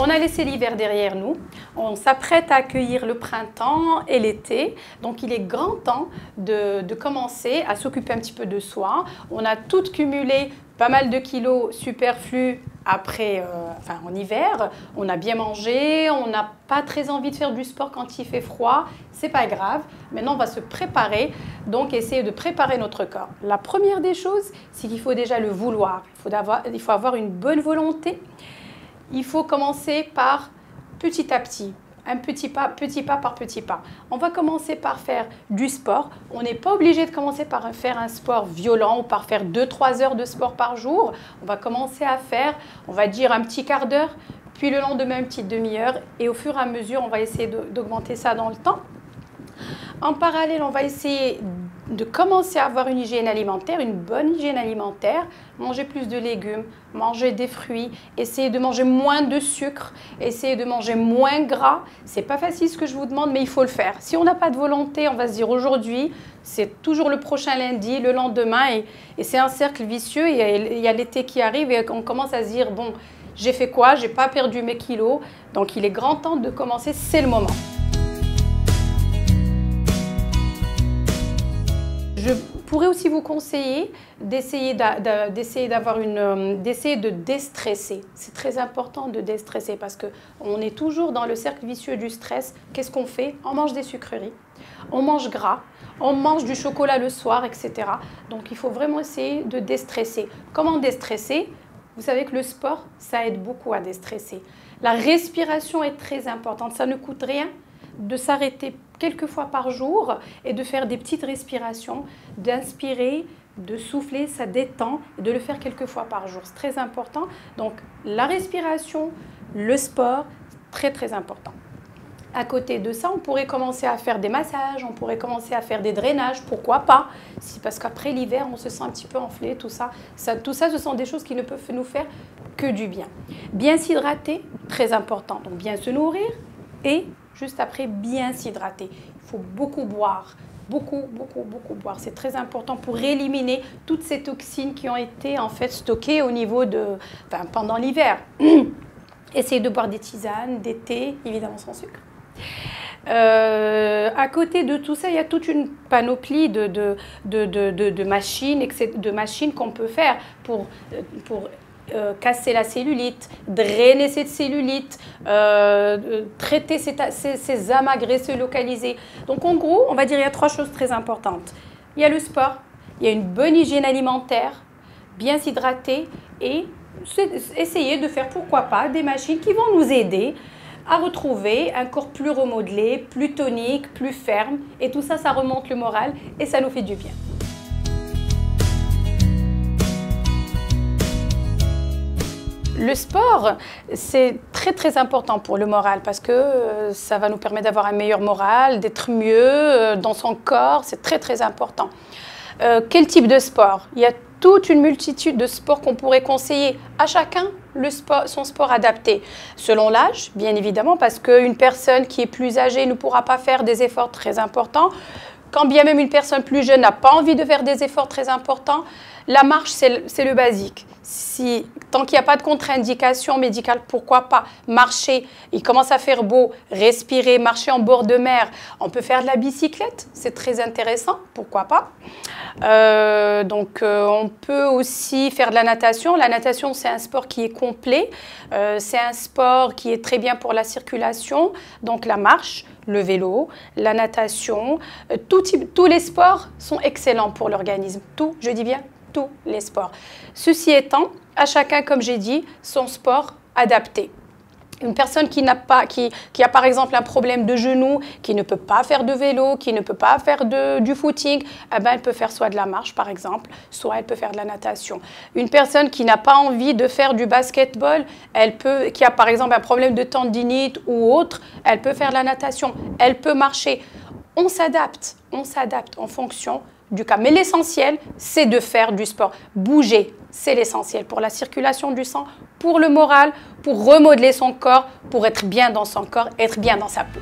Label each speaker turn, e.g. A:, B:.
A: On a laissé l'hiver derrière nous, on s'apprête à accueillir le printemps et l'été, donc il est grand temps de commencer à s'occuper un petit peu de soi. On a toutes cumulé pas mal de kilos superflus après, en hiver. On a bien mangé, on n'a pas très envie de faire du sport quand il fait froid, c'est pas grave. Maintenant, on va se préparer, donc essayer de préparer notre corps. La première des choses, c'est qu'il faut déjà le vouloir. Il faut avoir une bonne volonté. Il faut commencer par petit à petit, un petit pas par petit pas. On va commencer par faire du sport. On n'est pas obligé de commencer par faire un sport violent ou par faire 2-3 heures de sport par jour. On va commencer à faire, on va dire, un petit quart d'heure, puis le lendemain, une petite demi-heure. Et au fur et à mesure, on va essayer d'augmenter ça dans le temps. En parallèle, on va essayer de commencer à avoir une hygiène alimentaire, une bonne hygiène alimentaire, manger plus de légumes, manger des fruits, essayer de manger moins de sucre, essayer de manger moins gras. C'est pas facile ce que je vous demande, mais il faut le faire. Si on n'a pas de volonté, on va se dire aujourd'hui, c'est toujours le prochain lundi, le lendemain, et c'est un cercle vicieux. Et il y a l'été qui arrive et on commence à se dire, bon, j'ai fait quoi? J'ai pas perdu mes kilos, donc il est grand temps de commencer, c'est le moment. Je pourrais aussi vous conseiller d'essayer de déstresser. C'est très important de déstresser parce qu'on est toujours dans le cercle vicieux du stress. Qu'est-ce qu'on fait? On mange des sucreries, on mange gras, on mange du chocolat le soir, etc. Donc il faut vraiment essayer de déstresser. Comment déstresser? Vous savez que le sport, ça aide beaucoup à déstresser. La respiration est très importante, ça ne coûte rien de s'arrêter quelques fois par jour et de faire des petites respirations, d'inspirer, de souffler, ça détend, et de le faire quelques fois par jour. C'est très important. Donc la respiration, le sport, très très important. À côté de ça, on pourrait commencer à faire des massages, on pourrait commencer à faire des drainages, pourquoi pas? Parce qu'après l'hiver, on se sent un petit peu enflé, tout ça, ce sont des choses qui ne peuvent nous faire que du bien. Bien s'hydrater, très important. Donc bien se nourrir et juste après, bien s'hydrater. Il faut beaucoup boire, beaucoup boire. C'est très important pour éliminer toutes ces toxines qui ont été en fait stockées au niveau pendant l'hiver. Essayez de boire des tisanes, des thés, évidemment sans sucre. À côté de tout ça, il y a toute une panoplie de machines qu'on peut faire pour casser la cellulite, drainer cette cellulite, traiter ces amas graisseux localisés. Donc en gros, on va dire qu'il y a 3 choses très importantes. Il y a le sport, il y a une bonne hygiène alimentaire, bien s'hydrater et essayer de faire, pourquoi pas, des machines qui vont nous aider à retrouver un corps plus remodelé, plus tonique, plus ferme. Et tout ça, ça remonte le moral et ça nous fait du bien. Le sport, c'est très très important pour le moral parce que ça va nous permettre d'avoir un meilleur moral, d'être mieux dans son corps, c'est très très important. Quel type de sport? Il y a toute une multitude de sports qu'on pourrait conseiller à chacun son sport adapté. Selon l'âge, bien évidemment, parce qu'une personne qui est plus âgée ne pourra pas faire des efforts très importants. Quand bien même une personne plus jeune n'a pas envie de faire des efforts très importants, la marche, c'est le basique. Tant qu'il n'y a pas de contre-indication médicale, pourquoi pas marcher? Il commence à faire beau, respirer, marcher en bord de mer. On peut faire de la bicyclette, c'est très intéressant, pourquoi pas? On peut aussi faire de la natation. La natation, c'est un sport qui est complet. C'est un sport qui est très bien pour la circulation. Donc la marche, le vélo, la natation, tous les sports sont excellents pour l'organisme. Je dis bien tous les sports. Ceci étant, à chacun, comme j'ai dit, son sport adapté. Une personne qui a par exemple un problème de genou, qui ne peut pas faire de vélo, qui ne peut pas faire du footing, elle peut faire soit de la marche par exemple, soit elle peut faire de la natation. Une personne qui n'a pas envie de faire du basketball, qui a par exemple un problème de tendinite ou autre, elle peut faire de la natation, elle peut marcher. On s'adapte en fonction du cas. Mais l'essentiel, c'est de faire du sport. Bouger, c'est l'essentiel pour la circulation du sang, pour le moral, pour remodeler son corps, pour être bien dans son corps, être bien dans sa peau.